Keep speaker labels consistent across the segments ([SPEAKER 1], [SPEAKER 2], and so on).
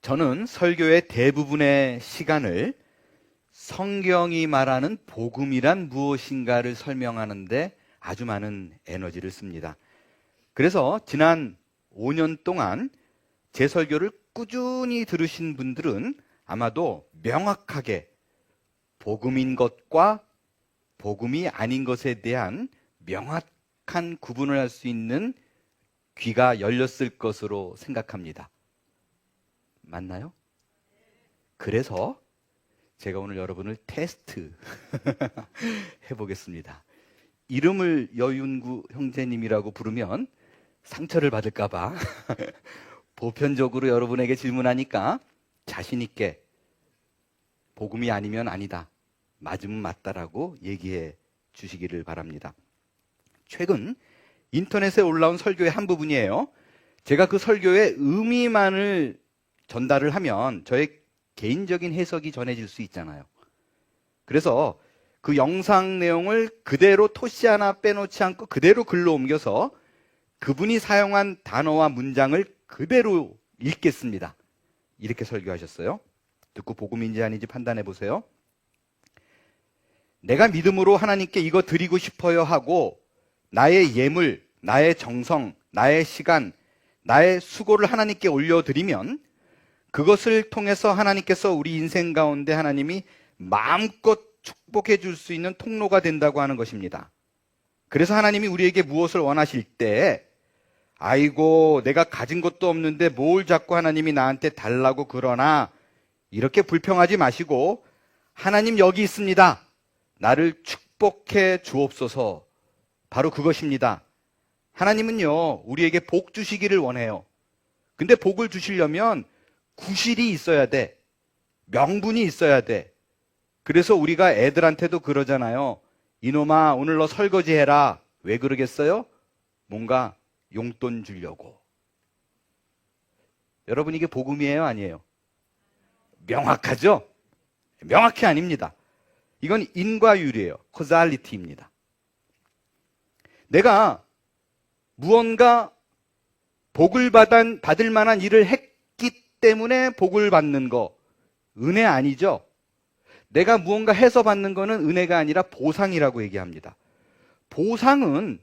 [SPEAKER 1] 저는 설교의 대부분의 시간을 성경이 말하는 복음이란 무엇인가를 설명하는데 아주 많은 에너지를 씁니다. 그래서 지난 5년 동안 제 설교를 꾸준히 들으신 분들은 아마도 명확하게 복음인 것과 복음이 아닌 것에 대한 명확한 구분을 할 수 있는 귀가 열렸을 것으로 생각합니다. 맞나요? 그래서 제가 오늘 여러분을 테스트 해보겠습니다. 이름을 여윤구 형제님이라고 부르면 상처를 받을까봐 보편적으로 여러분에게 질문하니까 자신 있게 복음이 아니면 아니다, 맞으면 맞다라고 얘기해 주시기를 바랍니다. 최근 인터넷에 올라온 설교의 한 부분이에요. 제가 그 설교의 의미만을 전달을 하면 저의 개인적인 해석이 전해질 수 있잖아요. 그래서 그 영상 내용을 그대로 토시 하나 빼놓지 않고 그대로 글로 옮겨서 그분이 사용한 단어와 문장을 그대로 읽겠습니다. 이렇게 설교하셨어요. 듣고 복음인지 아닌지 판단해 보세요. 내가 믿음으로 하나님께 이거 드리고 싶어요 하고 나의 예물, 나의 정성, 나의 시간, 나의 수고를 하나님께 올려드리면 그것을 통해서 하나님께서 우리 인생 가운데 하나님이 마음껏 축복해 줄 수 있는 통로가 된다고 하는 것입니다. 그래서 하나님이 우리에게 무엇을 원하실 때 아이고 내가 가진 것도 없는데 뭘 자꾸 하나님이 나한테 달라고 그러나 이렇게 불평하지 마시고 하나님 여기 있습니다. 나를 축복해 주옵소서. 바로 그것입니다. 하나님은요 우리에게 복 주시기를 원해요. 근데 복을 주시려면 구실이 있어야 돼. 명분이 있어야 돼. 그래서 우리가 애들한테도 그러잖아요. 이놈아 오늘 너 설거지 해라. 왜 그러겠어요? 뭔가 용돈 주려고. 여러분 이게 복음이에요? 아니에요? 명확하죠? 명확히 아닙니다. 이건 인과율이에요. 코잘리티입니다. 내가 무언가 복을 받을 만한 일을 했기 때문에 복을 받는 거 은혜 아니죠? 내가 무언가 해서 받는 거는 은혜가 아니라 보상이라고 얘기합니다. 보상은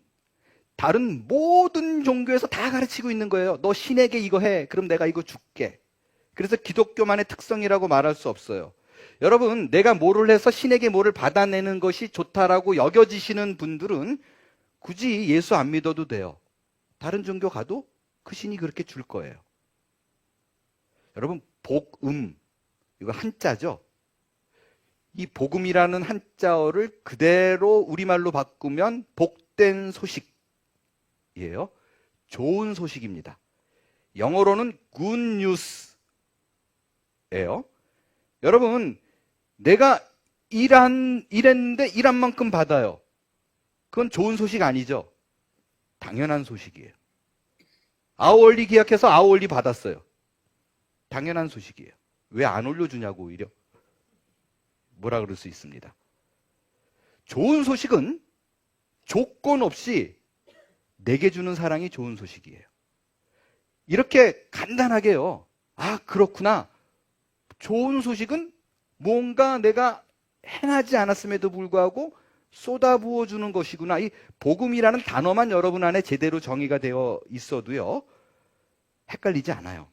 [SPEAKER 1] 다른 모든 종교에서 다 가르치고 있는 거예요. 너 신에게 이거 해. 그럼 내가 이거 줄게. 그래서 기독교만의 특성이라고 말할 수 없어요. 여러분, 내가 뭐를 해서 신에게 뭐를 받아내는 것이 좋다라고 여겨지시는 분들은 굳이 예수 안 믿어도 돼요. 다른 종교 가도 그 신이 그렇게 줄 거예요. 여러분, 복음, 이거 한자죠? 이 복음이라는 한자어를 그대로 우리말로 바꾸면 복된 소식이에요. 좋은 소식입니다. 영어로는 good news예요. 여러분, 내가 일했는데 일한 만큼 받아요. 그건 좋은 소식 아니죠? 당연한 소식이에요. 아우얼리 계약해서 아우얼리 받았어요. 당연한 소식이에요. 왜 안 올려주냐고 오히려 뭐라 그럴 수 있습니다. 좋은 소식은 조건 없이 내게 주는 사랑이 좋은 소식이에요. 이렇게 간단하게요. 아, 그렇구나. 좋은 소식은 뭔가 내가 행하지 않았음에도 불구하고 쏟아부어 주는 것이구나. 이 복음이라는 단어만 여러분 안에 제대로 정의가 되어 있어도요, 헷갈리지 않아요.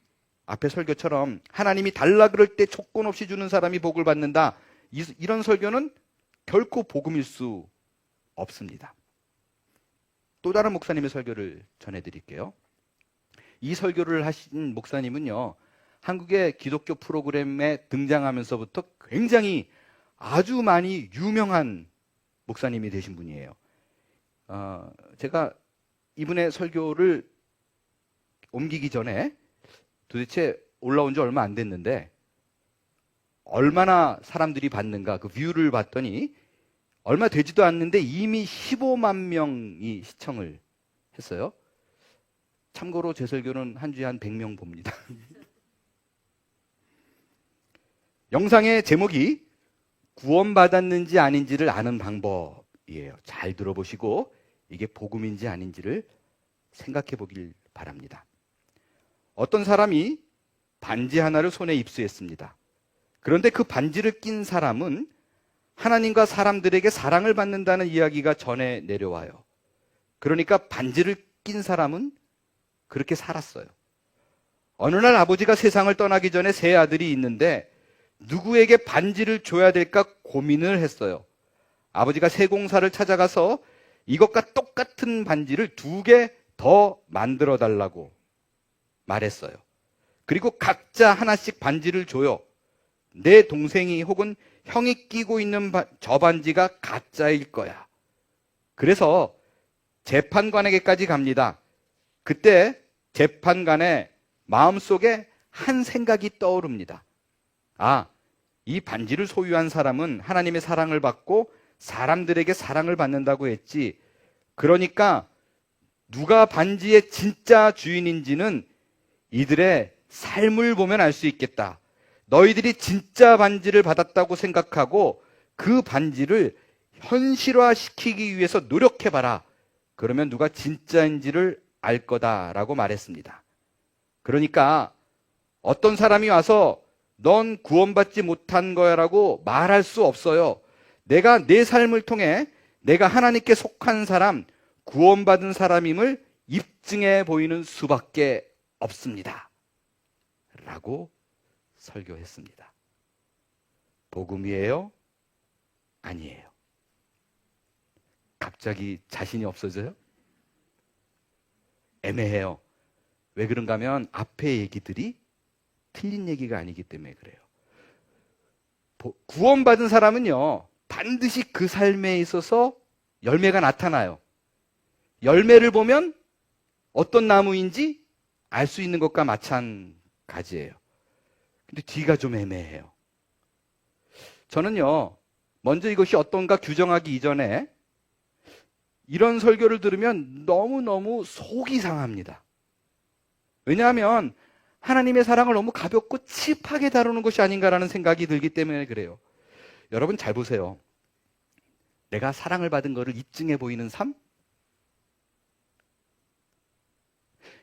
[SPEAKER 1] 앞에 설교처럼 하나님이 달라 그럴 때 조건 없이 주는 사람이 복을 받는다. 이런 설교는 결코 복음일 수 없습니다. 또 다른 목사님의 설교를 전해드릴게요. 이 설교를 하신 목사님은요, 한국의 기독교 프로그램에 등장하면서부터 굉장히 아주 많이 유명한 목사님이 되신 분이에요. 제가 이분의 설교를 옮기기 전에 도대체 올라온 지 얼마 안 됐는데 얼마나 사람들이 봤는가 그 뷰를 봤더니 얼마 되지도 않는데 이미 15만 명이 시청을 했어요. 참고로 제 설교는 한 주에 한 100명 봅니다. 영상의 제목이 구원받았는지 아닌지를 아는 방법이에요. 잘 들어보시고 이게 복음인지 아닌지를 생각해 보길 바랍니다. 어떤 사람이 반지 하나를 손에 입수했습니다. 그런데 그 반지를 낀 사람은 하나님과 사람들에게 사랑을 받는다는 이야기가 전해 내려와요. 그러니까 반지를 낀 사람은 그렇게 살았어요. 어느 날 아버지가 세상을 떠나기 전에 세 아들이 있는데 누구에게 반지를 줘야 될까 고민을 했어요. 아버지가 세공사를 찾아가서 이것과 똑같은 반지를 2개 더 만들어 달라고 말했어요. 그리고 각자 하나씩 반지를 줘요. 내 동생이 혹은 형이 끼고 있는 저 반지가 가짜일 거야. 그래서 재판관에게까지 갑니다. 그때 재판관의 마음속에 한 생각이 떠오릅니다. 아, 이 반지를 소유한 사람은 하나님의 사랑을 받고 사람들에게 사랑을 받는다고 했지. 그러니까 누가 반지의 진짜 주인인지는 이들의 삶을 보면 알 수 있겠다. 너희들이 진짜 반지를 받았다고 생각하고 그 반지를 현실화시키기 위해서 노력해봐라. 그러면 누가 진짜인지를 알 거다라고 말했습니다. 그러니까 어떤 사람이 와서 넌 구원받지 못한 거야라고 말할 수 없어요. 내가 내 삶을 통해 내가 하나님께 속한 사람, 구원받은 사람임을 입증해 보이는 수밖에 없습니다. 라고 설교했습니다. 복음이에요? 아니에요. 갑자기 자신이 없어져요? 애매해요. 왜 그런가 하면 앞에 얘기들이 틀린 얘기가 아니기 때문에 그래요. 구원받은 사람은요, 반드시 그 삶에 있어서 열매가 나타나요. 열매를 보면 어떤 나무인지 알 수 있는 것과 마찬가지예요. 근데 뒤가 좀 애매해요. 저는요, 먼저 이것이 어떤가 규정하기 이전에 이런 설교를 들으면 너무너무 속이 상합니다. 왜냐하면 하나님의 사랑을 너무 가볍고 칩하게 다루는 것이 아닌가라는 생각이 들기 때문에 그래요. 여러분 잘 보세요. 내가 사랑을 받은 것을 입증해 보이는 삶?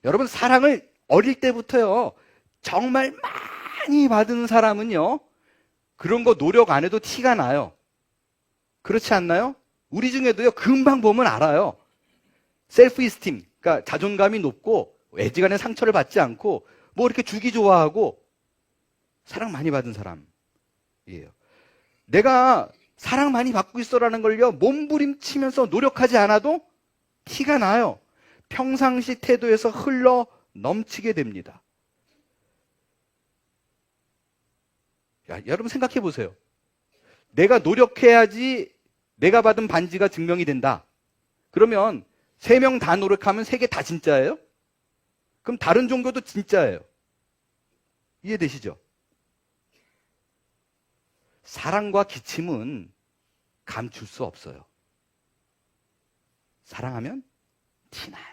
[SPEAKER 1] 여러분 사랑을 어릴 때부터요, 정말 많이 받은 사람은요, 그런 거 노력 안 해도 티가 나요. 그렇지 않나요? 우리 중에도요, 금방 보면 알아요. 셀프 이스팀, 그러니까 자존감이 높고 애지간에 상처를 받지 않고 뭐 이렇게 주기 좋아하고 사랑 많이 받은 사람이에요. 내가 사랑 많이 받고 있어라는 걸요, 몸부림치면서 노력하지 않아도 티가 나요. 평상시 태도에서 흘러 넘치게 됩니다. 야, 여러분 생각해 보세요. 내가 노력해야지 내가 받은 반지가 증명이 된다. 그러면 3명 다 노력하면 3개 다 진짜예요? 그럼 다른 종교도 진짜예요. 이해되시죠? 사랑과 기침은 감출 수 없어요. 사랑하면 티나요.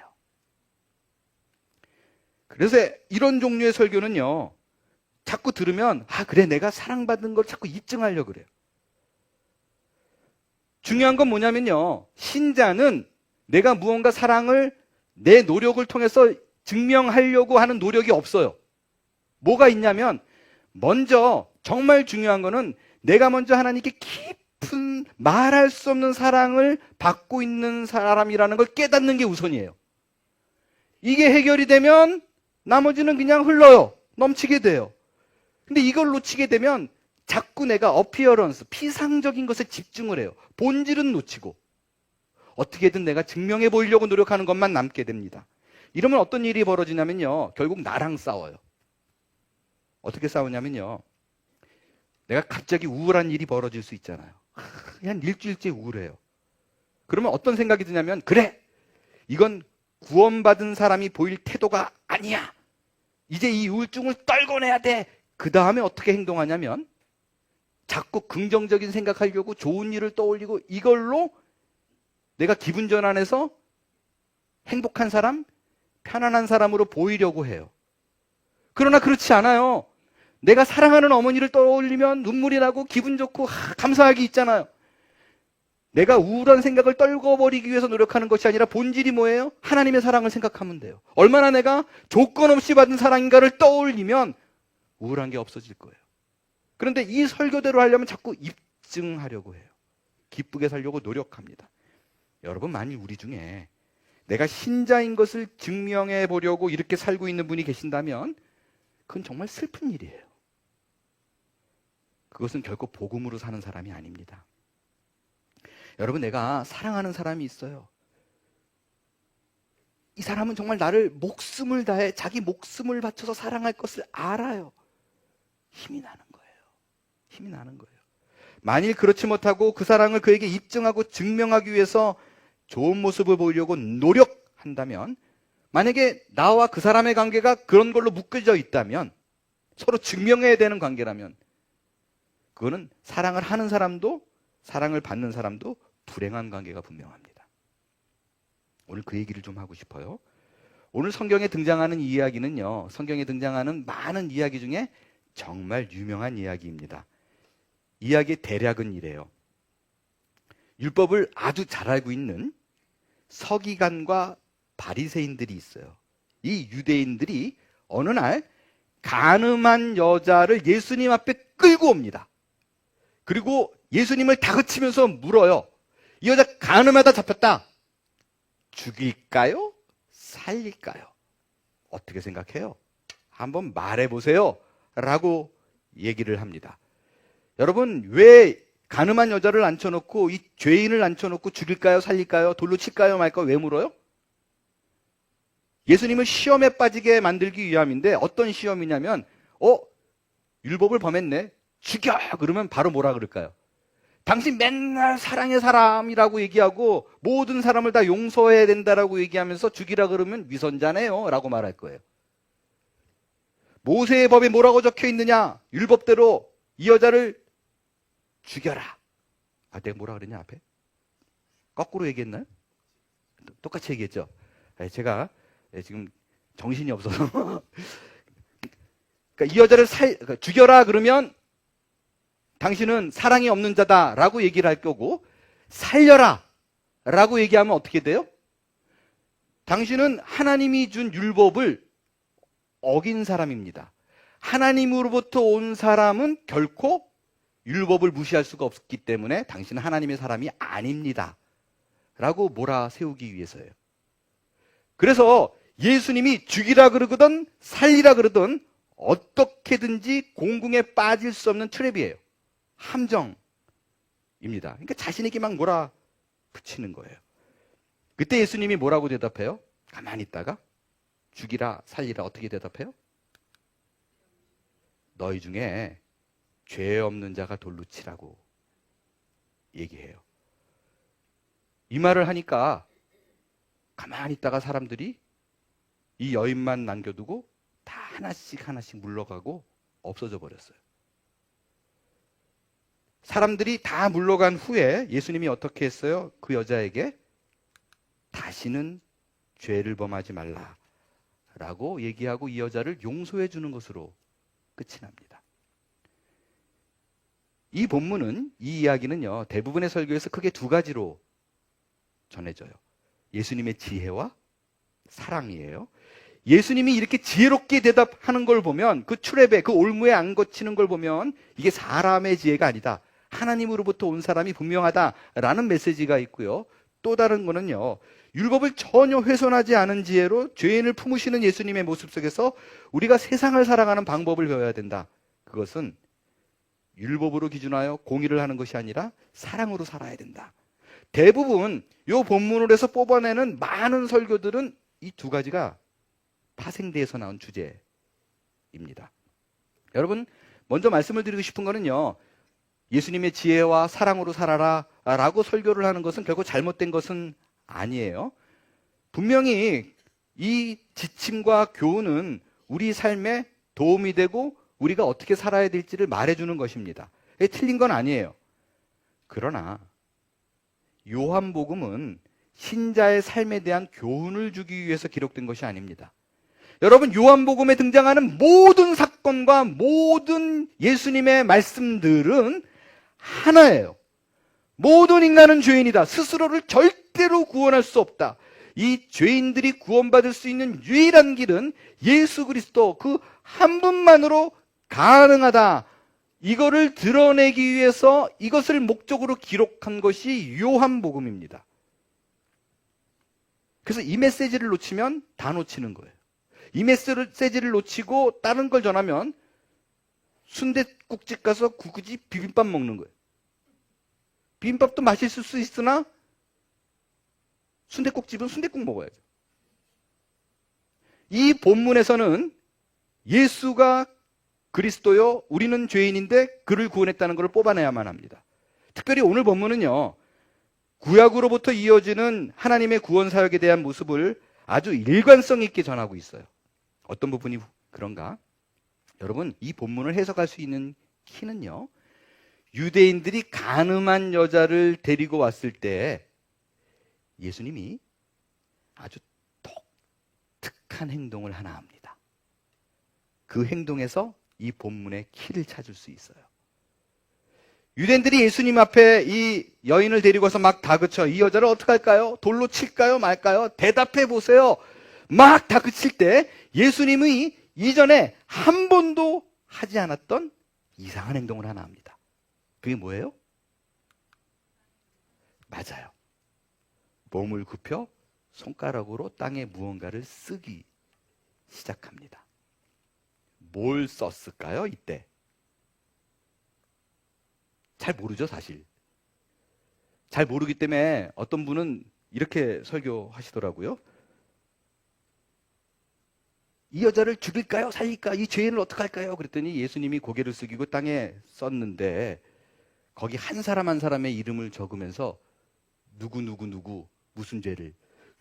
[SPEAKER 1] 그래서 이런 종류의 설교는요, 자꾸 들으면 아 그래 내가 사랑받은 걸 자꾸 입증하려고 그래요. 중요한 건 뭐냐면요, 신자는 내가 무언가 사랑을 내 노력을 통해서 증명하려고 하는 노력이 없어요. 뭐가 있냐면 먼저 정말 중요한 거는 내가 먼저 하나님께 깊은 말할 수 없는 사랑을 받고 있는 사람이라는 걸 깨닫는 게 우선이에요. 이게 해결이 되면 나머지는 그냥 흘러요. 넘치게 돼요. 근데 이걸 놓치게 되면 자꾸 내가 어피어런스, 피상적인 것에 집중을 해요. 본질은 놓치고 어떻게든 내가 증명해 보이려고 노력하는 것만 남게 됩니다. 이러면 어떤 일이 벌어지냐면요, 결국 나랑 싸워요. 어떻게 싸우냐면요, 내가 갑자기 우울한 일이 벌어질 수 있잖아요. 한 일주일째 우울해요. 그러면 어떤 생각이 드냐면, 그래! 이건 구원받은 사람이 보일 태도가 아니야! 이제 이 우울증을 떨궈내야 돼! 그 다음에 어떻게 행동하냐면, 자꾸 긍정적인 생각하려고 좋은 일을 떠올리고 이걸로 내가 기분 전환해서 행복한 사람, 편안한 사람으로 보이려고 해요. 그러나 그렇지 않아요. 내가 사랑하는 어머니를 떠올리면 눈물이 나고 기분 좋고 감사하게 있잖아요. 내가 우울한 생각을 떨궈버리기 위해서 노력하는 것이 아니라 본질이 뭐예요? 하나님의 사랑을 생각하면 돼요. 얼마나 내가 조건 없이 받은 사랑인가를 떠올리면 우울한 게 없어질 거예요. 그런데 이 설교대로 하려면 자꾸 입증하려고 해요. 기쁘게 살려고 노력합니다. 여러분, 만일 우리 중에 내가 신자인 것을 증명해 보려고 이렇게 살고 있는 분이 계신다면 그건 정말 슬픈 일이에요. 그것은 결코 복음으로 사는 사람이 아닙니다. 여러분, 내가 사랑하는 사람이 있어요. 이 사람은 정말 나를 목숨을 다해 자기 목숨을 바쳐서 사랑할 것을 알아요. 힘이 나는 거예요. 힘이 나는 거예요. 만일 그렇지 못하고 그 사랑을 그에게 입증하고 증명하기 위해서 좋은 모습을 보이려고 노력한다면, 만약에 나와 그 사람의 관계가 그런 걸로 묶여져 있다면, 서로 증명해야 되는 관계라면, 그거는 사랑을 하는 사람도 사랑을 받는 사람도 불행한 관계가 분명합니다. 오늘 그 얘기를 좀 하고 싶어요. 오늘 성경에 등장하는 이 이야기는요, 성경에 등장하는 많은 이야기 중에 정말 유명한 이야기입니다. 이야기의 대략은 이래요. 율법을 아주 잘 알고 있는 서기관과 바리새인들이 있어요. 이 유대인들이 어느 날 간음한 여자를 예수님 앞에 끌고 옵니다. 그리고 예수님을 다그치면서 물어요. 이 여자 간음하다 잡혔다. 죽일까요? 살릴까요? 어떻게 생각해요? 한번 말해보세요. 라고 얘기를 합니다. 여러분, 왜 간음한 여자를 앉혀놓고 이 죄인을 앉혀놓고 죽일까요? 살릴까요? 돌로 칠까요? 말까요? 왜 물어요? 예수님을 시험에 빠지게 만들기 위함인데, 어떤 시험이냐면 율법을 범했네, 죽여! 그러면 바로 뭐라 그럴까요? 당신 맨날 사랑의 사람이라고 얘기하고 모든 사람을 다 용서해야 된다라고 얘기하면서 죽이라 그러면 위선자네요 라고 말할 거예요. 모세의 법에 뭐라고 적혀 있느냐? 율법대로 이 여자를 죽여라. 내가 뭐라 그랬냐 앞에? 거꾸로 얘기했나요? 똑같이 얘기했죠. 제가 지금 정신이 없어서 그러니까 이 여자를 죽여라 그러면 당신은 사랑이 없는 자다라고 얘기를 할 거고, 살려라 라고 얘기하면 어떻게 돼요? 당신은 하나님이 준 율법을 어긴 사람입니다. 하나님으로부터 온 사람은 결코 율법을 무시할 수가 없기 때문에 당신은 하나님의 사람이 아닙니다 라고 몰아세우기 위해서예요. 그래서 예수님이 죽이라 그러거든 살리라 그러든 어떻게든지 공궁에 빠질 수 없는 트랩이에요. 함정입니다. 그러니까 자신에게 막 몰아붙이는 거예요. 그때 예수님이 뭐라고 대답해요? 가만히 있다가 죽이라 살리라 어떻게 대답해요? 너희 중에 죄 없는 자가 돌로 치라고 얘기해요. 이 말을 하니까 가만히 있다가 사람들이 이 여인만 남겨두고 다 하나씩 하나씩 물러가고 없어져 버렸어요. 사람들이 다 물러간 후에 예수님이 어떻게 했어요? 그 여자에게 다시는 죄를 범하지 말라 라고 얘기하고 이 여자를 용서해 주는 것으로 끝이 납니다. 이 본문은, 이 이야기는요, 대부분의 설교에서 크게 두 가지로 전해져요. 예수님의 지혜와 사랑이에요. 예수님이 이렇게 지혜롭게 대답하는 걸 보면, 그 트랩에, 그 올무에 안 거치는 걸 보면 이게 사람의 지혜가 아니다, 하나님으로부터 온 사람이 분명하다라는 메시지가 있고요. 또 다른 거는요, 율법을 전혀 훼손하지 않은 지혜로 죄인을 품으시는 예수님의 모습 속에서 우리가 세상을 살아가는 방법을 배워야 된다. 그것은 율법으로 기준하여 공의를 하는 것이 아니라 사랑으로 살아야 된다. 대부분 이 본문을 해서 뽑아내는 많은 설교들은 이 두 가지가 파생돼서 나온 주제입니다. 여러분, 먼저 말씀을 드리고 싶은 거는요, 예수님의 지혜와 사랑으로 살아라 라고 설교를 하는 것은 결코 잘못된 것은 아니에요. 분명히 이 지침과 교훈은 우리 삶에 도움이 되고 우리가 어떻게 살아야 될지를 말해주는 것입니다. 틀린 건 아니에요. 그러나 요한복음은 신자의 삶에 대한 교훈을 주기 위해서 기록된 것이 아닙니다. 여러분, 요한복음에 등장하는 모든 사건과 모든 예수님의 말씀들은 하나예요. 모든 인간은 죄인이다. 스스로를 절대로 구원할 수 없다. 이 죄인들이 구원받을 수 있는 유일한 길은 예수 그리스도 그 한 분만으로 가능하다. 이거를 드러내기 위해서 이것을 목적으로 기록한 것이 요한복음입니다. 그래서 이 메시지를 놓치면 다 놓치는 거예요. 이 메시지를 놓치고 다른 걸 전하면 순댓국집 가서 굳이 비빔밥 먹는 거예요. 비빔밥도 맛있을 수 있으나 순댓국집은 순댓국 먹어야죠. 이 본문에서는 예수가 그리스도요, 우리는 죄인인데 그를 구원했다는 것을 뽑아내야만 합니다. 특별히 오늘 본문은요, 구약으로부터 이어지는 하나님의 구원 사역에 대한 모습을 아주 일관성 있게 전하고 있어요. 어떤 부분이 그런가? 여러분, 이 본문을 해석할 수 있는 키는요, 유대인들이 간음한 여자를 데리고 왔을 때 예수님이 아주 독특한 행동을 하나 합니다. 그 행동에서 이 본문의 키를 찾을 수 있어요. 유대인들이 예수님 앞에 이 여인을 데리고 와서 막 다그쳐. 이 여자를 어떡할까요? 돌로 칠까요? 말까요? 대답해 보세요. 막 다그칠 때 예수님이 이전에 한 번도 하지 않았던 이상한 행동을 하나 합니다. 그게 뭐예요? 맞아요. 몸을 굽혀 손가락으로 땅에 무언가를 쓰기 시작합니다. 뭘 썼을까요, 이때? 잘 모르죠, 사실. 잘 모르기 때문에 어떤 분은 이렇게 설교하시더라고요. 이 여자를 죽일까요? 살릴까? 이 죄인을 어떡할까요? 그랬더니 예수님이 고개를 숙이고 땅에 썼는데 거기 한 사람 한 사람의 이름을 적으면서 누구 무슨 죄를,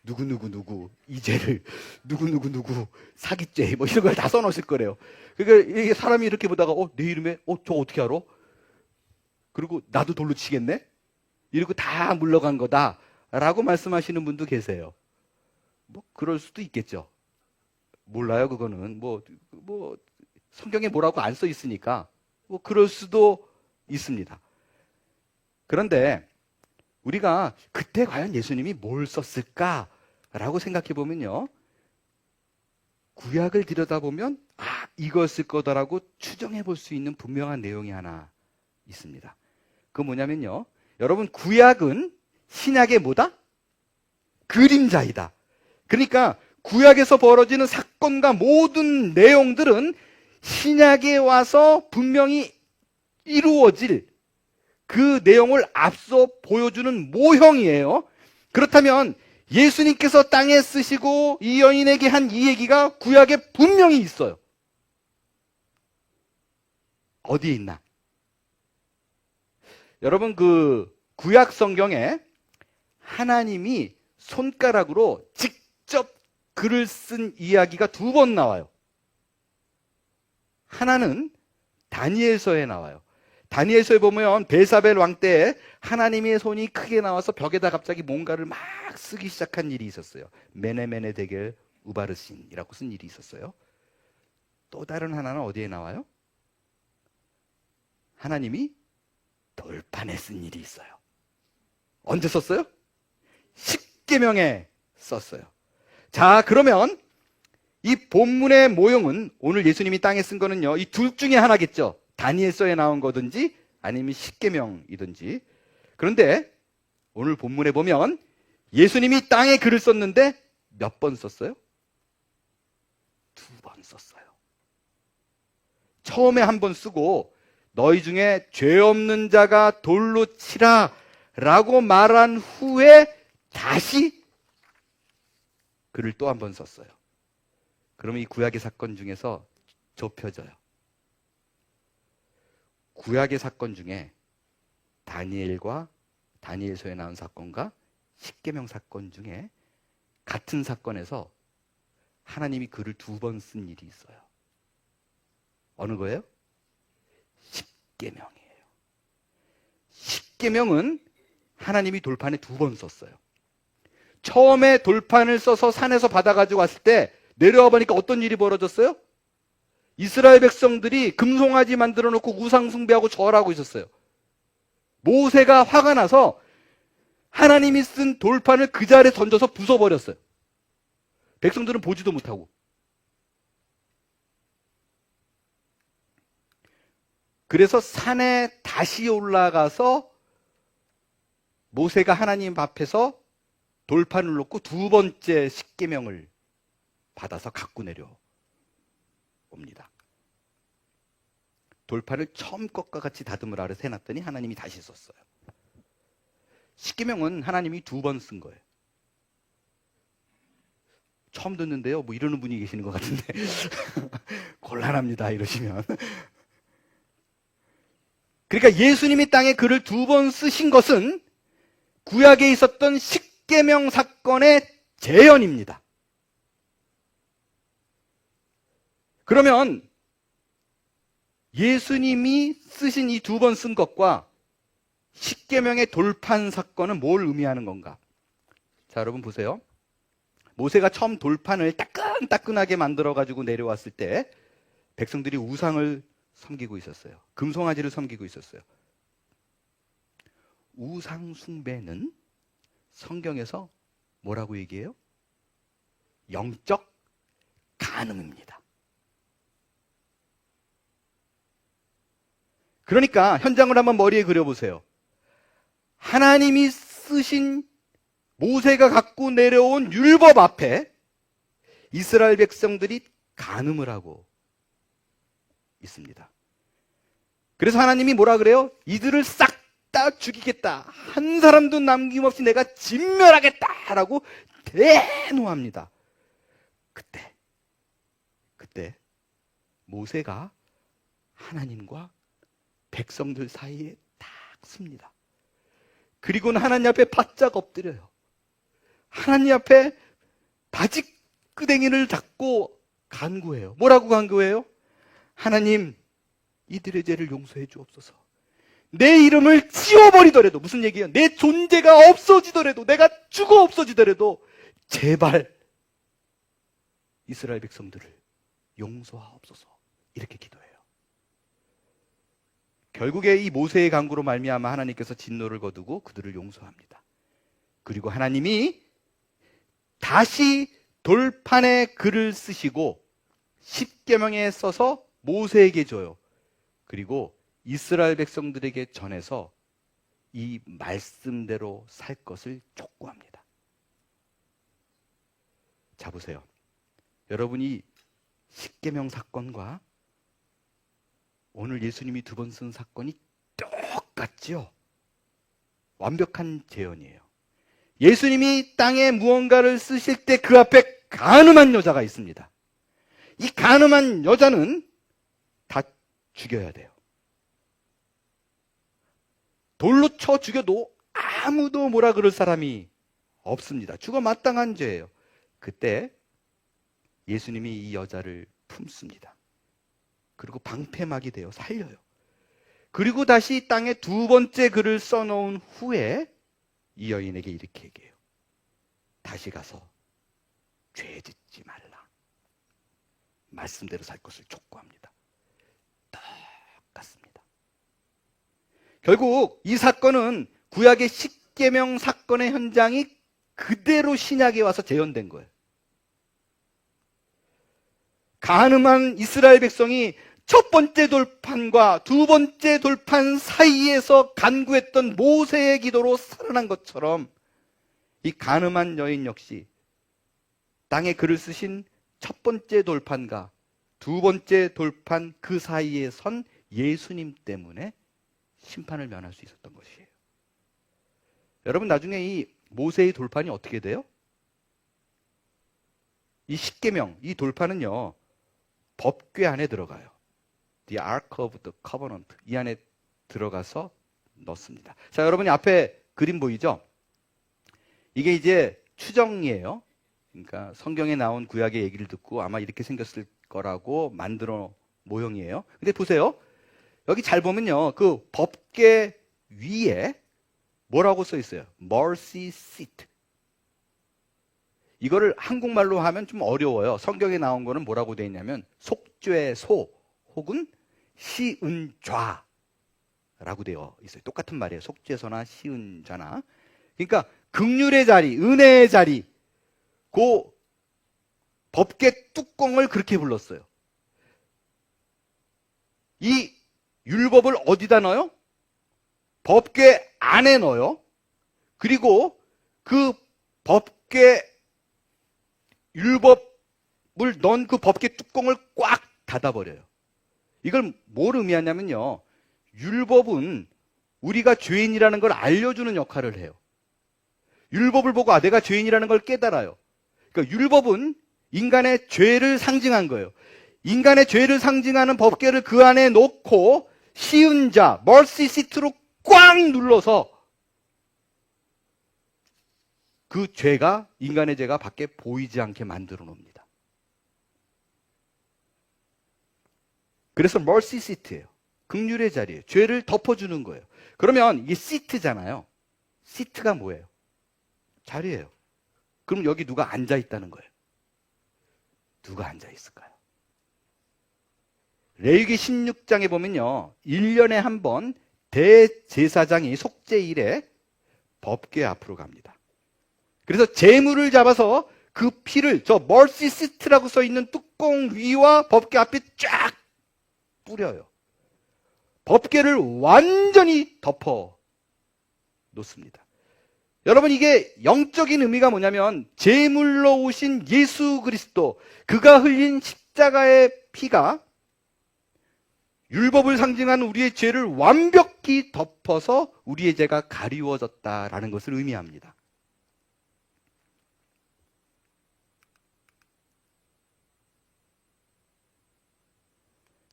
[SPEAKER 1] 누구 이 죄를, 누구 사기죄 뭐 이런 걸 다 써놓으실 거래요. 그러니까 이게 사람이 이렇게 보다가 내 이름에 저 어떻게 알아? 그리고 나도 돌로 치겠네? 이러고 다 물러간 거다라고 말씀하시는 분도 계세요. 뭐 그럴 수도 있겠죠. 몰라요, 그거는. 뭐 성경에 뭐라고 안 써 있으니까 뭐 그럴 수도 있습니다. 그런데 우리가 그때 과연 예수님이 뭘 썼을까라고 생각해 보면요, 구약을 들여다보면 이거였을 거다라고 추정해 볼 수 있는 분명한 내용이 하나 있습니다. 그건 뭐냐면요, 여러분, 구약은 신약의 뭐다? 그림자이다. 그러니까 구약에서 벌어지는 사건과 모든 내용들은 신약에 와서 분명히 이루어질 그 내용을 앞서 보여주는 모형이에요. 그렇다면 예수님께서 땅에 쓰시고 이 여인에게 한 이 얘기가 구약에 분명히 있어요. 어디에 있나? 여러분, 그 구약 성경에 하나님이 손가락으로 직접 글을 쓴 이야기가 2번 나와요. 하나는 다니엘서에 나와요. 다니엘서에 보면 벨사벨 왕 때 하나님의 손이 크게 나와서 벽에다 갑자기 뭔가를 막 쓰기 시작한 일이 있었어요. 메네메네 데겔 우바르신이라고 쓴 일이 있었어요. 또 다른 하나는 어디에 나와요? 하나님이 돌판에 쓴 일이 있어요. 언제 썼어요? 십계명에 썼어요. 자, 그러면 이 본문의 모형은, 오늘 예수님이 땅에 쓴 거는요, 이 둘 중에 하나겠죠. 다니엘서에 나온 거든지 아니면 십계명이든지. 그런데 오늘 본문에 보면 예수님이 땅에 글을 썼는데 몇 번 썼어요? 2번 썼어요. 처음에 한 번 쓰고 너희 중에 죄 없는 자가 돌로 치라 라고 말한 후에 다시 글을 또 한 번 썼어요. 그러면 이 구약의 사건 중에서 좁혀져요. 구약의 사건 중에 다니엘과 다니엘서에 나온 사건과 십계명 사건 중에 같은 사건에서 하나님이 글을 2번 쓴 일이 있어요. 어느 거예요? 십계명이에요. 십계명은 하나님이 돌판에 2번 썼어요. 처음에 돌판을 써서 산에서 받아가지고 왔을 때 내려와 보니까 어떤 일이 벌어졌어요? 이스라엘 백성들이 금송아지 만들어 놓고 우상 숭배하고 절하고 있었어요. 모세가 화가 나서 하나님이 쓴 돌판을 그 자리에 던져서 부숴버렸어요. 백성들은 보지도 못하고. 그래서 산에 다시 올라가서 모세가 하나님 앞에서 돌판을 놓고 두 번째 십계명을 받아서 갖고 내려옵니다. 돌판을 처음 것과 같이 다듬을 아래서 해놨더니 하나님이 다시 썼어요. 십계명은 하나님이 두 번 쓴 거예요. 처음 듣는데요, 뭐 이러는 분이 계시는 것 같은데 곤란합니다 이러시면. 그러니까 예수님이 땅에 글을 두 번 쓰신 것은 구약에 있었던 십계명 사건의 재현입니다. 그러면 예수님이 쓰신 이 두 번 쓴 것과 십계명의 돌판 사건은 뭘 의미하는 건가? 자, 여러분 보세요. 모세가 처음 돌판을 따끈따끈하게 만들어가지고 내려왔을 때 백성들이 우상을 섬기고 있었어요. 금송아지를 섬기고 있었어요. 우상 숭배는 성경에서 뭐라고 얘기해요? 영적 간음입니다. 그러니까 현장을 한번 머리에 그려보세요. 하나님이 쓰신 모세가 갖고 내려온 율법 앞에 이스라엘 백성들이 간음을 하고 있습니다. 그래서 하나님이 뭐라 그래요? 이들을 싹 다 죽이겠다. 한 사람도 남김없이 내가 진멸하겠다라고 대노합니다. 그때 모세가 하나님과 백성들 사이에 딱 섭니다. 그리고는 하나님 앞에 바짝 엎드려요. 하나님 앞에 바지 끄댕이를 잡고 간구해요. 뭐라고 간구해요? 하나님, 이들의 죄를 용서해 주옵소서. 내 이름을 지워버리더라도, 무슨 얘기예요? 내 존재가 없어지더라도, 내가 죽어 없어지더라도 제발 이스라엘 백성들을 용서하옵소서. 이렇게 기도해요. 결국에 이 모세의 간구로 말미암아 하나님께서 진노를 거두고 그들을 용서합니다. 그리고 하나님이 다시 돌판에 글을 쓰시고 십계명에 써서 모세에게 줘요. 그리고 이스라엘 백성들에게 전해서 이 말씀대로 살 것을 촉구합니다. 자, 보세요. 여러분이 십계명 사건과 오늘 예수님이 두 번 쓴 사건이 똑같죠? 완벽한 재현이에요. 예수님이 땅에 무언가를 쓰실 때 그 앞에 간음한 여자가 있습니다. 이 간음한 여자는 다 죽여야 돼요. 돌로 쳐 죽여도 아무도 뭐라 그럴 사람이 없습니다. 죽어 마땅한 죄예요. 그때 예수님이 이 여자를 품습니다. 그리고 방패막이 되어 살려요. 그리고 다시 땅에 두 번째 글을 써놓은 후에 이 여인에게 이렇게 얘기해요. 다시 가서 죄 짓지 말라. 말씀대로 살 것을 촉구합니다. 똑같습니다. 결국 이 사건은 구약의 십계명 사건의 현장이 그대로 신약에 와서 재현된 거예요. 간음한 이스라엘 백성이 첫 번째 돌판과 두 번째 돌판 사이에서 간구했던 모세의 기도로 살아난 것처럼 이 간음한 여인 역시 땅에 글을 쓰신 첫 번째 돌판과 두 번째 돌판 그 사이에 선 예수님 때문에 심판을 면할 수 있었던 것이에요. 여러분, 나중에 이 모세의 돌판이 어떻게 돼요? 이 십계명, 이 돌판은요, 법궤 안에 들어가요. The Ark of the Covenant. 이 안에 들어가서 넣습니다. 자, 여러분이 앞에 그림 보이죠? 이게 이제 추정이에요. 그러니까 성경에 나온 구약의 얘기를 듣고 아마 이렇게 생겼을 거라고 만들어 모형이에요. 근데 보세요. 여기 잘 보면요. 그 법궤 위에 뭐라고 써 있어요? Mercy Seat. 이거를 한국말로 하면 좀 어려워요. 성경에 나온 거는 뭐라고 되어 있냐면 속죄소 혹은 시은좌라고 되어 있어요. 똑같은 말이에요. 속죄소나 시은좌나. 그러니까 긍휼의 자리, 은혜의 자리, 그 법궤 뚜껑을 그렇게 불렀어요. 이 율법을 어디다 넣어요? 법궤 안에 넣어요. 그리고 그 법궤 율법을 넣은 그 법궤 뚜껑을 꽉 닫아버려요. 이걸 뭘 의미하냐면요. 율법은 우리가 죄인이라는 걸 알려주는 역할을 해요. 율법을 보고 내가 죄인이라는 걸 깨달아요. 그러니까 율법은 인간의 죄를 상징한 거예요. 인간의 죄를 상징하는 법궤를 그 안에 놓고 시은 자, 멀시 시트로 꽉 눌러서 그 죄가, 인간의 죄가 밖에 보이지 않게 만들어 놓습니다. 그래서 멀시 시트예요. 긍휼의 자리예요. 죄를 덮어주는 거예요. 그러면 이게 시트잖아요. 시트가 뭐예요? 자리예요. 그럼 여기 누가 앉아 있다는 거예요. 누가 앉아 있을까요? 레위기 16장에 보면요. 1년에 한 번 대제사장이 속죄일에 법궤 앞으로 갑니다. 그래서 제물을 잡아서 그 피를 저 멀시 시트라고 써 있는 뚜껑 위와 법궤 앞에 쫙 뿌려요. 법궤를 완전히 덮어 놓습니다. 여러분, 이게 영적인 의미가 뭐냐면 제물로 오신 예수 그리스도, 그가 흘린 십자가의 피가 율법을 상징하는 우리의 죄를 완벽히 덮어서 우리의 죄가 가리워졌다라는 것을 의미합니다.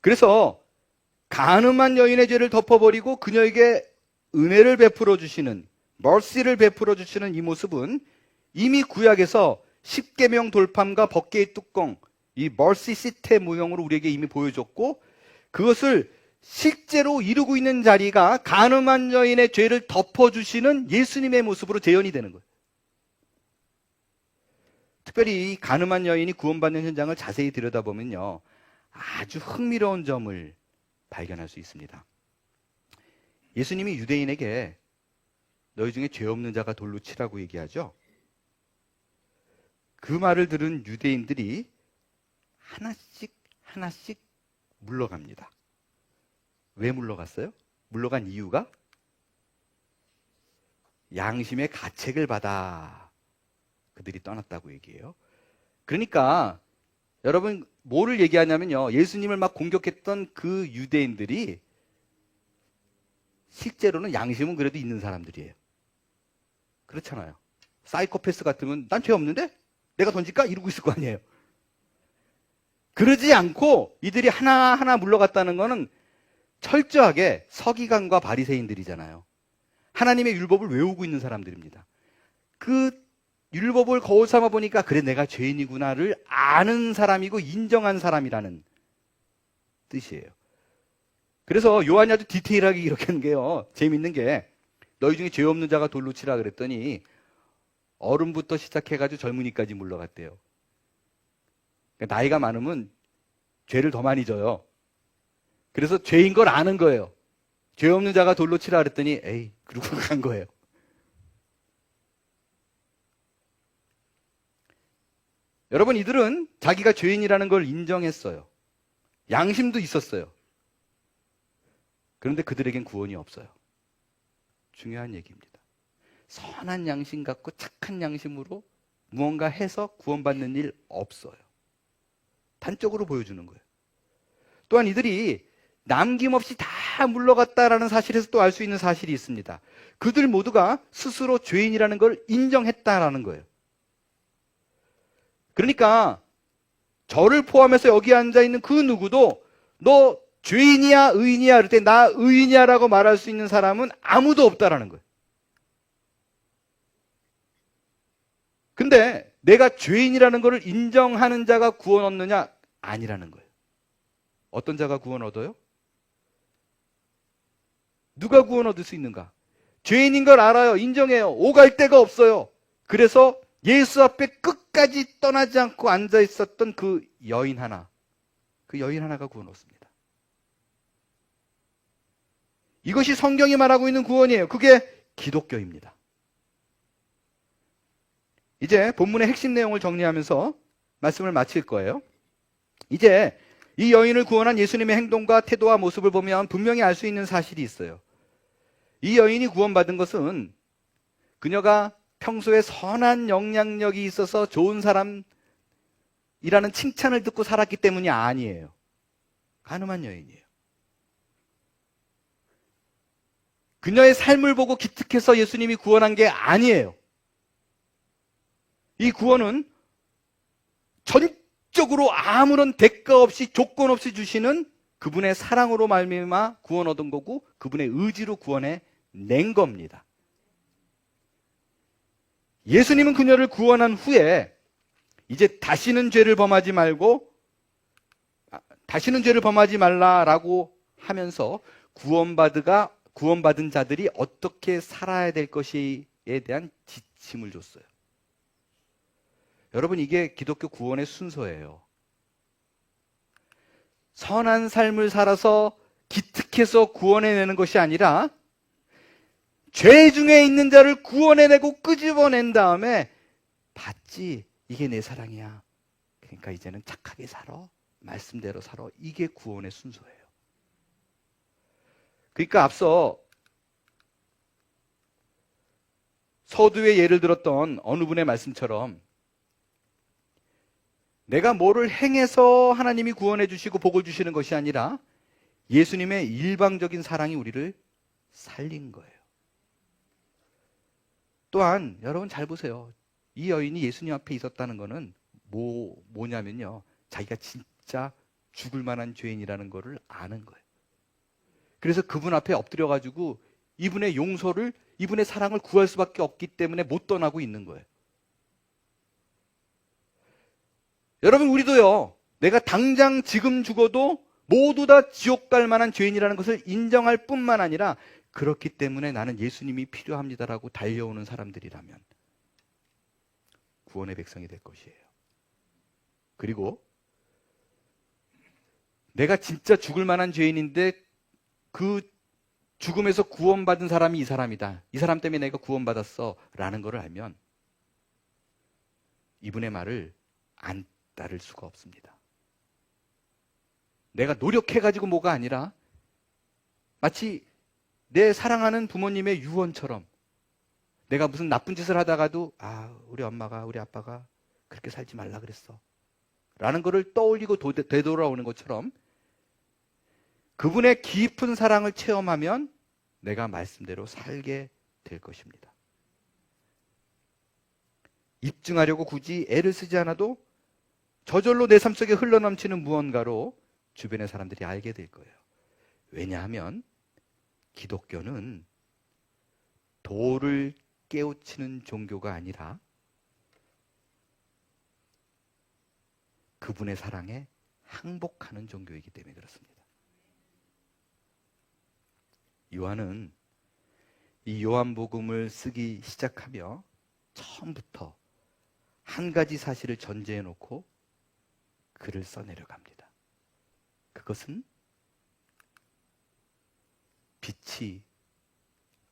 [SPEAKER 1] 그래서 간음한 여인의 죄를 덮어버리고 그녀에게 은혜를 베풀어 주시는, 멀시를 베풀어 주시는 이 모습은 이미 구약에서 십계명 돌판과 법궤의 뚜껑, 이 멀시 시트의 모형으로 우리에게 이미 보여줬고, 그것을 실제로 이루고 있는 자리가 간음한 여인의 죄를 덮어주시는 예수님의 모습으로 재현이 되는 거예요. 특별히 이 간음한 여인이 구원받는 현장을 자세히 들여다보면요, 아주 흥미로운 점을 발견할 수 있습니다. 예수님이 유대인에게 너희 중에 죄 없는 자가 돌로 치라고 얘기하죠. 그 말을 들은 유대인들이 하나씩 하나씩 물러갑니다. 왜 물러갔어요? 물러간 이유가 양심의 가책을 받아 그들이 떠났다고 얘기해요. 그러니까 여러분, 뭐를 얘기하냐면요, 예수님을 막 공격했던 그 유대인들이 실제로는 양심은 그래도 있는 사람들이에요. 그렇잖아요. 사이코패스 같으면 난 죄 없는데? 내가 던질까? 이러고 있을 거 아니에요. 그러지 않고 이들이 하나하나 물러갔다는 거는 철저하게 서기관과 바리새인들이잖아요. 하나님의 율법을 외우고 있는 사람들입니다. 그 율법을 거울 삼아 보니까 그래, 내가 죄인이구나를 아는 사람이고 인정한 사람이라는 뜻이에요. 그래서 요한이 아주 디테일하게 이렇게 하는 게요, 재밌는 게, 너희 중에 죄 없는 자가 돌로 치라 그랬더니 어른부터 시작해가지고 젊은이까지 물러갔대요. 그러니까 나이가 많으면 죄를 더 많이 져요. 그래서 죄인 걸 아는 거예요. 죄 없는 자가 돌로 치라 그랬더니 에이, 그러고 간 거예요. 여러분, 이들은 자기가 죄인이라는 걸 인정했어요. 양심도 있었어요. 그런데 그들에겐 구원이 없어요. 중요한 얘기입니다. 선한 양심 갖고 착한 양심으로 무언가 해서 구원받는 일 없어요. 단적으로 보여주는 거예요. 또한 이들이 남김없이 다 물러갔다라는 사실에서 또 알 수 있는 사실이 있습니다. 그들 모두가 스스로 죄인이라는 걸 인정했다라는 거예요. 그러니까 저를 포함해서 여기 앉아있는 그 누구도 너 죄인이야 의인이야 그럴 때 나 의인이야 라고 말할 수 있는 사람은 아무도 없다라는 거예요. 근데 내가 죄인이라는 것을 인정하는 자가 구원 얻느냐? 아니라는 거예요. 어떤 자가 구원 얻어요? 누가 구원 얻을 수 있는가? 죄인인 걸 알아요. 인정해요. 오갈 데가 없어요. 그래서 예수 앞에 끝까지 떠나지 않고 앉아 있었던 그 여인 하나, 그 여인 하나가 구원 얻습니다. 이것이 성경이 말하고 있는 구원이에요. 그게 기독교입니다. 이제 본문의 핵심 내용을 정리하면서 말씀을 마칠 거예요. 이제 이 여인을 구원한 예수님의 행동과 태도와 모습을 보면 분명히 알 수 있는 사실이 있어요. 이 여인이 구원받은 것은 그녀가 평소에 선한 영향력이 있어서 좋은 사람이라는 칭찬을 듣고 살았기 때문이 아니에요. 가늠한 여인이에요. 그녀의 삶을 보고 기특해서 예수님이 구원한 게 아니에요. 이 구원은 전적으로 아무런 대가 없이 조건 없이 주시는 그분의 사랑으로 말미암아 구원 얻은 거고 그분의 의지로 구원해 낸 겁니다. 예수님은 그녀를 구원한 후에 이제 다시는 죄를 범하지 말라라고 하면서 구원받은 자들이 어떻게 살아야 될 것이에 대한 지침을 줬어요. 여러분, 이게 기독교 구원의 순서예요. 선한 삶을 살아서 기특해서 구원해내는 것이 아니라 죄 중에 있는 자를 구원해내고 끄집어낸 다음에 봤지, 이게 내 사랑이야. 그러니까 이제는 착하게 살아. 말씀대로 살아. 이게 구원의 순서예요. 그러니까 앞서 서두에 예를 들었던 어느 분의 말씀처럼 내가 뭐를 행해서 하나님이 구원해 주시고 복을 주시는 것이 아니라 예수님의 일방적인 사랑이 우리를 살린 거예요. 또한 여러분 잘 보세요. 이 여인이 예수님 앞에 있었다는 것은 뭐냐면요, 자기가 진짜 죽을 만한 죄인이라는 것을 아는 거예요. 그래서 그분 앞에 엎드려가지고 이분의 용서를, 이분의 사랑을 구할 수밖에 없기 때문에 못 떠나고 있는 거예요. 여러분, 우리도요, 내가 당장 지금 죽어도 모두 다 지옥 갈 만한 죄인이라는 것을 인정할 뿐만 아니라 그렇기 때문에 나는 예수님이 필요합니다라고 달려오는 사람들이라면 구원의 백성이 될 것이에요. 그리고 내가 진짜 죽을 만한 죄인인데 그 죽음에서 구원받은 사람이 이 사람이다. 이 사람 때문에 내가 구원받았어. 라는 것을 알면 이분의 말을 안 따를 수가 없습니다. 내가 노력해가지고 뭐가 아니라 마치 내 사랑하는 부모님의 유언처럼 내가 무슨 나쁜 짓을 하다가도 우리 엄마가 우리 아빠가 그렇게 살지 말라 그랬어 라는 것을 떠올리고 되돌아오는 것처럼 그분의 깊은 사랑을 체험하면 내가 말씀대로 살게 될 것입니다. 입증하려고 굳이 애를 쓰지 않아도 저절로 내 삶 속에 흘러넘치는 무언가로 주변의 사람들이 알게 될 거예요. 왜냐하면 기독교는 도를 깨우치는 종교가 아니라 그분의 사랑에 항복하는 종교이기 때문에 그렇습니다. 요한은 이 요한복음을 쓰기 시작하며 처음부터 한 가지 사실을 전제해 놓고 글을 써내려갑니다. 그것은 빛이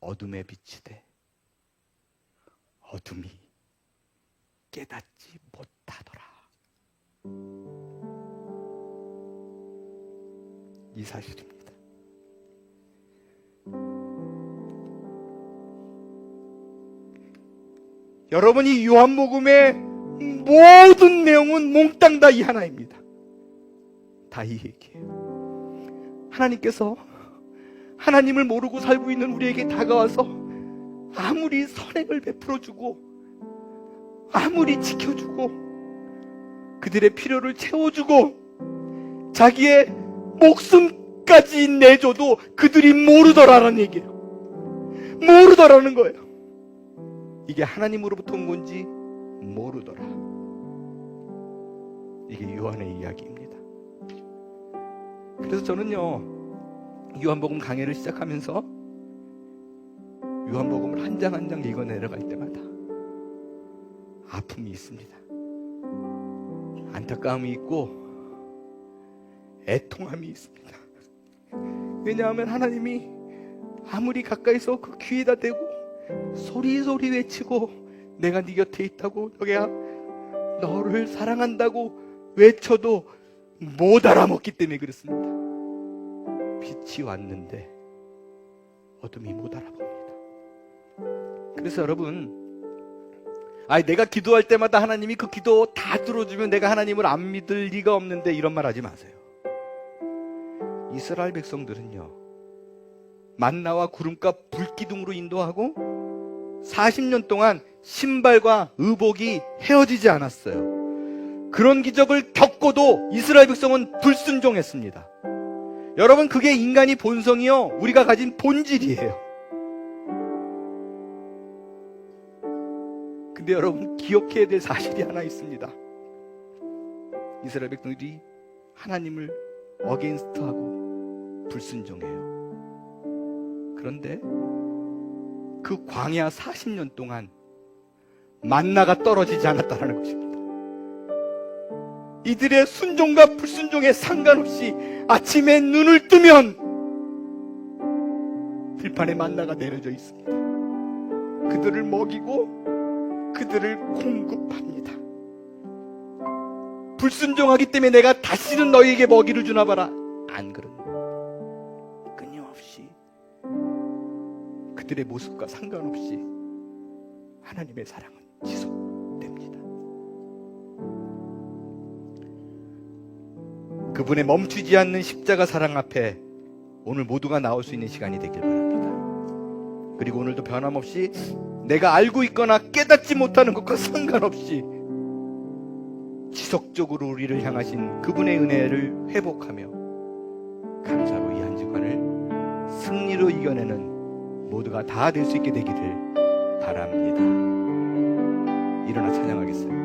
[SPEAKER 1] 어둠에 비치되 어둠이 깨닫지 못하더라. 이 사실입니다. 여러분이 요한복음의 모든 내용은 몽땅 다 이 하나입니다. 다 이 얘기예요. 하나님께서 하나님을 모르고 살고 있는 우리에게 다가와서 아무리 선행을 베풀어주고 아무리 지켜주고 그들의 필요를 채워주고 자기의 목숨까지 내줘도 그들이 모르더라라는 얘기예요. 모르더라는 거예요. 이게 하나님으로부터 온 건지 모르더라. 이게 요한의 이야기입니다. 그래서 저는요, 요한복음 강해를 시작하면서 요한복음을 한 장 한 장 읽어 내려갈 때마다 아픔이 있습니다. 안타까움이 있고 애통함이 있습니다. 왜냐하면 하나님이 아무리 가까이서 그 귀에다 대고 소리소리 외치고 내가 네 곁에 있다고, 너야 너를 사랑한다고 외쳐도 못 알아먹기 때문에 그렇습니다. 빛이 왔는데 어둠이 못 알아봅니다. 그래서 여러분, 내가 기도할 때마다 하나님이 그 기도 다 들어주면 내가 하나님을 안 믿을 리가 없는데, 이런 말 하지 마세요. 이스라엘 백성들은요, 만나와 구름과 불기둥으로 인도하고 40년 동안 신발과 의복이 헤어지지 않았어요. 그런 기적을 겪고도 이스라엘 백성은 불순종했습니다. 여러분, 그게 인간의 본성이요, 우리가 가진 본질이에요. 근데 여러분, 기억해야 될 사실이 하나 있습니다. 이스라엘 백성들이 하나님을 어게인스트하고 불순종해요. 그런데 그 광야 40년 동안 만나가 떨어지지 않았다는 것입니다. 이들의 순종과 불순종에 상관없이 아침에 눈을 뜨면 들판에 만나가 내려져 있습니다. 그들을 먹이고 그들을 공급합니다. 불순종하기 때문에 내가 다시는 너희에게 먹이를 주나 봐라, 안 그럽니다. 끊임없이 그들의 모습과 상관없이 하나님의 사랑은 지속됩니다. 그분의 멈추지 않는 십자가 사랑 앞에 오늘 모두가 나올 수 있는 시간이 되길 바랍니다. 그리고 오늘도 변함없이 내가 알고 있거나 깨닫지 못하는 것과 상관없이 지속적으로 우리를 향하신 그분의 은혜를 회복하며 감사로 이 한 주간을 승리로 이겨내는 모두가 다 될 수 있게 되기를 바랍니다. 일어나 찬양하겠습니다.